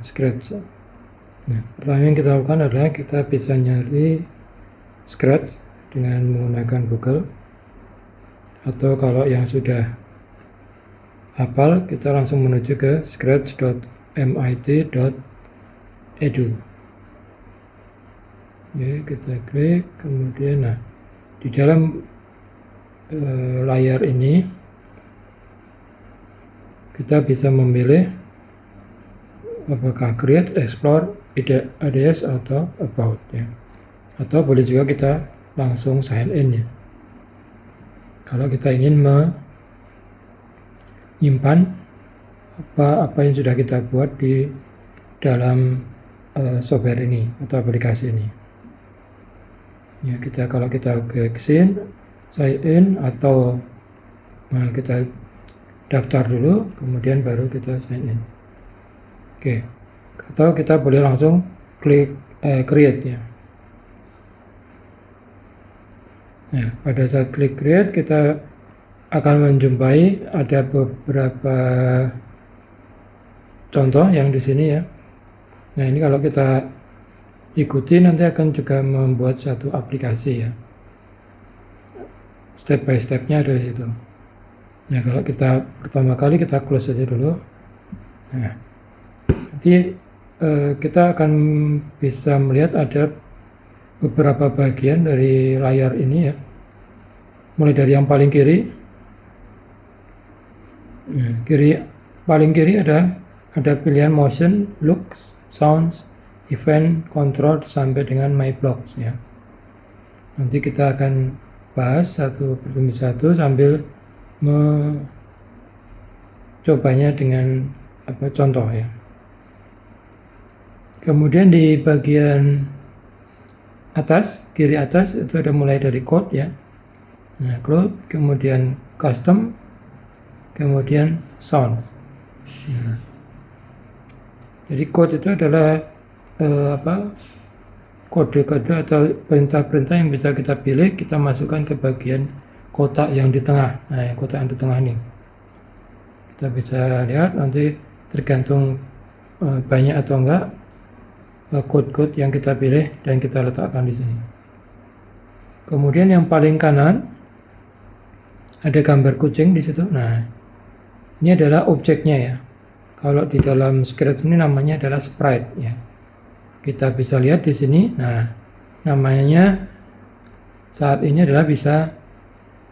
Scratch. Nah, pertama yang kita lakukan adalah kita bisa nyari Scratch dengan menggunakan Google, atau kalau yang sudah hafal kita langsung menuju ke scratch.mit.edu. Oke, kita klik, kemudian nah di dalam layar ini kita bisa memilih apakah create, explore, ADS atau about ya. Atau boleh juga kita langsung sign in ya. Kalau kita ingin menyimpan apa yang sudah kita buat di dalam software ini atau aplikasi ini. Ya, kalau kita klik sign in atau kita daftar dulu, kemudian baru kita sign in. Oke, atau kita boleh langsung klik create ya. Nah, pada saat klik create kita akan menjumpai ada beberapa contoh yang di sini ya. Nah, ini kalau kita ikuti nanti akan juga membuat satu aplikasi ya. Step by stepnya ada di situ. Nah, kalau kita pertama kali kita close saja dulu. Nah, nanti kita akan bisa melihat ada beberapa bagian dari layar ini ya. Mulai dari yang paling kiri. Nah, paling kiri ada pilihan motion, looks, sounds, event, control sampai dengan my blocks ya. Nanti kita akan bahas satu demi satu sambil mencobanya dengan contoh ya. Kemudian di bagian atas, kiri atas itu ada mulai dari code ya. Nah, code, kemudian custom, kemudian sound. Nah, jadi code itu adalah kode-kode atau perintah-perintah yang bisa kita pilih, kita masukkan ke bagian kotak yang di tengah. Nah, yang kotak yang di tengah ini kita bisa lihat nanti tergantung banyak atau enggak code-code yang kita pilih dan kita letakkan di sini. Kemudian yang paling kanan ada gambar kucing di situ. Nah, ini adalah objeknya ya. Kalau di dalam Scratch ini namanya adalah sprite ya. Kita bisa lihat di sini. Nah, namanya saat ini adalah bisa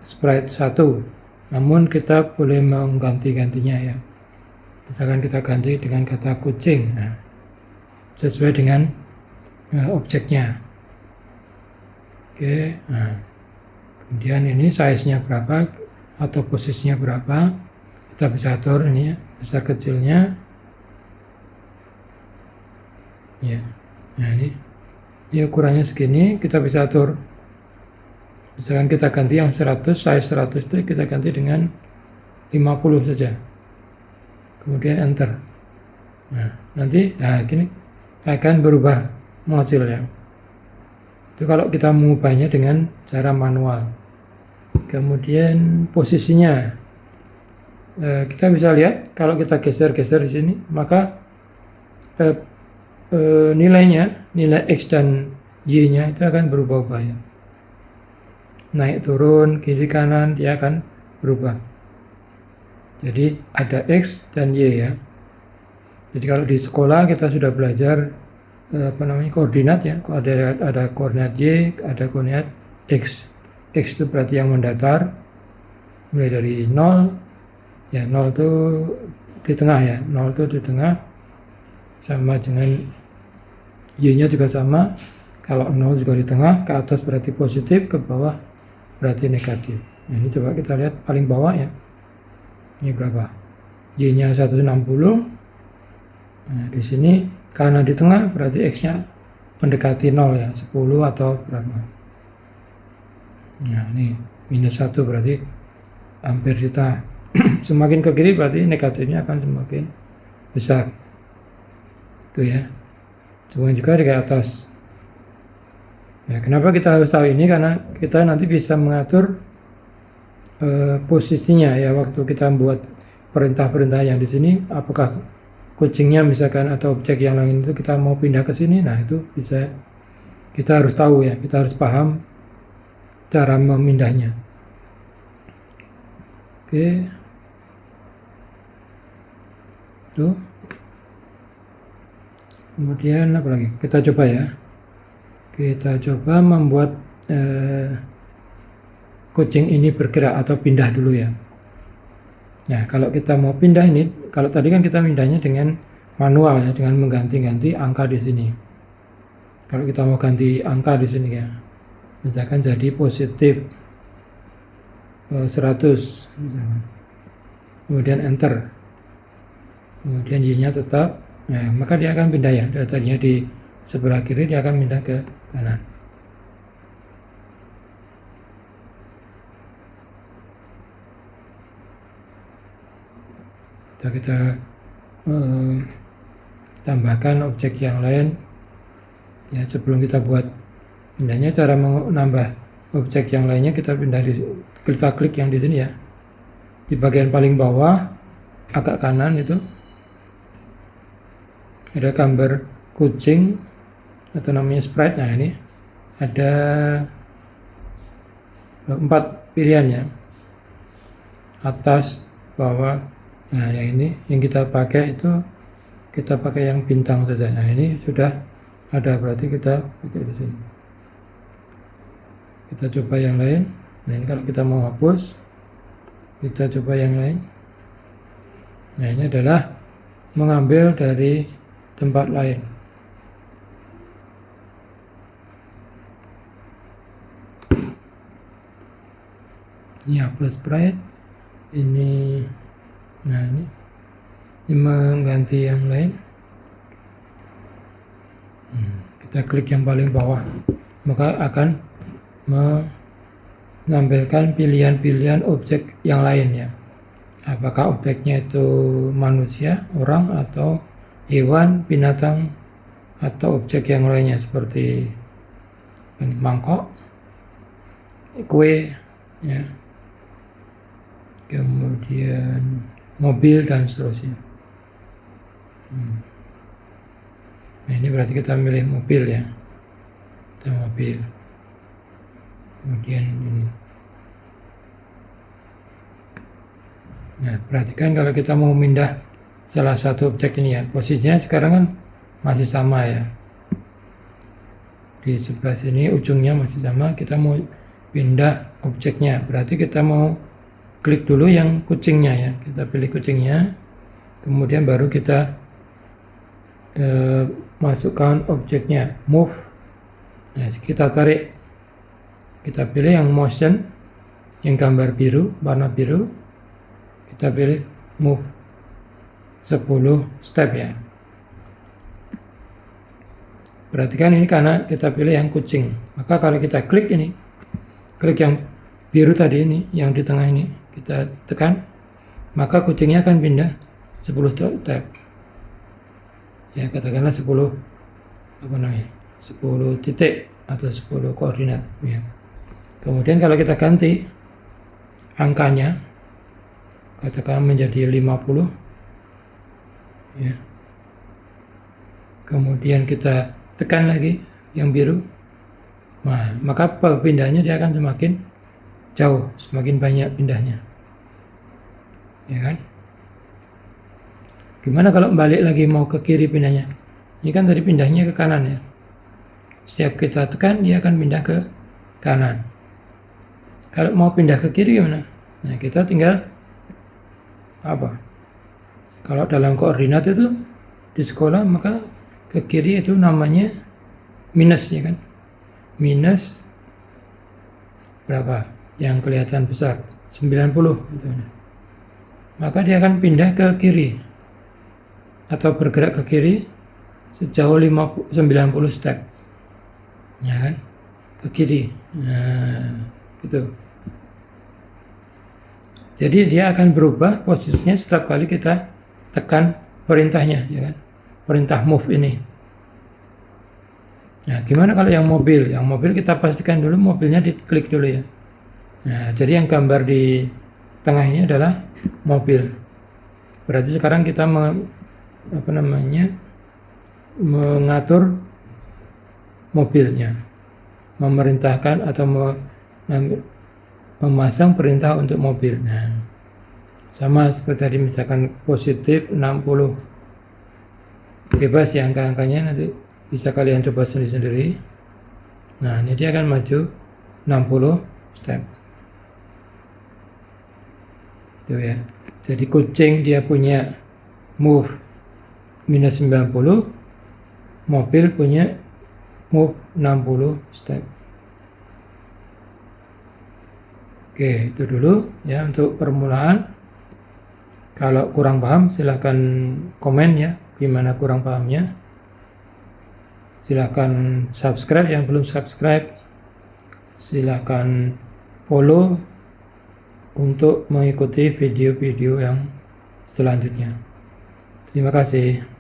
sprite 1. Namun kita boleh mengganti-gantinya ya. Misalkan kita ganti dengan kata kucing. Nah, sesuai dengan objeknya. Oke, nah, kemudian ini size-nya berapa atau posisinya berapa, kita bisa atur ini ya, besar kecilnya ya. Nah, ini ukurannya segini, kita bisa atur. Misalkan kita ganti yang 100, size 100 itu kita ganti dengan 50 saja, kemudian enter. Nah, nanti gini akan berubah menghasilnya. Itu kalau kita mengubahnya dengan cara manual. Kemudian posisinya kita bisa lihat kalau kita geser-geser di sini, maka nilai X dan Y-nya itu akan berubah-ubah ya. Naik turun, kiri kanan dia akan berubah. Jadi ada X dan Y ya. Jadi kalau di sekolah kita sudah belajar koordinat ya. Ada koordinat Y, ada koordinat X. X itu berarti yang mendatar, mulai dari 0 ya, 0 itu di tengah ya, 0 itu di tengah, sama dengan Y-nya juga sama. Kalau 0 juga di tengah, ke atas berarti positif, ke bawah berarti negatif. Nah, ini coba kita lihat paling bawah ya. Ini berapa? Y-nya 160. Nah, di sini karena di tengah berarti X-nya mendekati 0 ya, 10 atau berapa. Nah, ini minus 1 berarti hampir di tengah. Semakin ke kiri berarti negatifnya akan semakin besar. Itu ya. Cuma juga di atas. Nah, kenapa kita harus tahu ini? Karena kita nanti bisa mengatur posisinya ya, waktu kita membuat perintah-perintah yang di sini, apakah kucingnya misalkan atau objek yang lain itu kita mau pindah ke sini, nah itu bisa, kita harus tahu ya, kita harus paham cara memindahnya. Oke, tuh. Kemudian apa lagi? Kita coba ya. Kita coba membuat kucing ini bergerak atau pindah dulu ya. Nah, kalau kita mau pindah ini, kalau tadi kan kita pindahnya dengan manual ya, dengan mengganti-ganti angka di sini. Kalau kita mau ganti angka di sini ya, misalkan jadi positif 100, misalkan. Kemudian enter, kemudian Y-nya tetap. Nah, maka dia akan pindah ya. Tadinya di sebelah kiri, dia akan pindah ke kanan. Kita tambahkan objek yang lain ya. Sebelum kita buat pindahnya, cara menambah objek yang lainnya, kita pindah kita klik yang di sini ya, di bagian paling bawah agak kanan itu ada gambar kucing atau namanya sprite. Nah, ini ada 4 pilihannya, atas, bawah. Nah, yang ini yang kita pakai itu, kita pakai yang bintang saja. Nah, ini sudah ada, berarti kita pakai di sini. Kita coba yang lain. Nah, ini kalau kita mau hapus, kita coba yang lain. Nah, ini adalah mengambil dari tempat lain. Ini hapus sprite. Ini, nah ini mengganti yang lain. Kita klik yang paling bawah, maka akan menampilkan pilihan-pilihan objek yang lain ya. Apakah objeknya itu manusia, orang, atau hewan, binatang, atau objek yang lainnya seperti mangkok, kue ya, kemudian mobil dan seterusnya. Nah, ini berarti kita milih mobil ya, kita mobil. Kemudian ini. Nah, perhatikan kalau kita mau pindah salah satu objek ini ya, posisinya sekarang kan masih sama ya, di sebelah sini ujungnya masih sama. Kita mau pindah objeknya, berarti kita mau klik dulu yang kucingnya ya, kita pilih kucingnya, kemudian baru kita masukkan objeknya, move. Nah, kita tarik, kita pilih yang motion, yang gambar biru, warna biru, kita pilih move 10 step ya. Perhatikan ini karena kita pilih yang kucing, maka kalau kita klik ini, klik yang biru tadi ini, yang di tengah ini, kita tekan, maka kucingnya akan pindah 10 step ya, katakanlah 10 10 titik atau 10 koordinat ya. Kemudian kalau kita ganti angkanya, katakan menjadi 50 ya, kemudian kita tekan lagi yang biru, nah, maka pindahnya dia akan semakin jauh, semakin banyak pindahnya ya kan. Gimana kalau balik lagi mau ke kiri pindahnya? Ini kan tadi pindahnya ke kanan ya, setiap kita tekan dia akan pindah ke kanan. Kalau mau pindah ke kiri gimana? Nah, kita tinggal apa? Kalau dalam koordinat itu di sekolah, maka ke kiri itu namanya minus ya kan, minus berapa yang kelihatan besar, 90 gitu. Maka dia akan pindah ke kiri atau bergerak ke kiri sejauh 90 step ya kan, ke kiri. Nah, gitu. Jadi dia akan berubah posisinya setiap kali kita tekan perintahnya ya kan, perintah move ini. Nah, gimana kalau yang mobil? Yang mobil kita pastikan dulu mobilnya diklik dulu ya. Nah, jadi yang gambar di tengah ini adalah mobil. Berarti sekarang kita mengatur mobilnya, memerintahkan atau memasang perintah untuk mobil. Nah, sama seperti tadi, misalkan positif 60, bebas ya angka-angkanya, nanti bisa kalian coba sendiri-sendiri. Nah, ini dia akan maju 60 step. Tuh ya. Jadi kucing dia punya move minus 90, mobil punya move 60 step. Oke, itu dulu ya untuk permulaan. Kalau kurang paham silahkan komen ya, gimana kurang pahamnya. Silahkan subscribe yang belum subscribe, silahkan follow untuk mengikuti video-video yang selanjutnya. Terima kasih.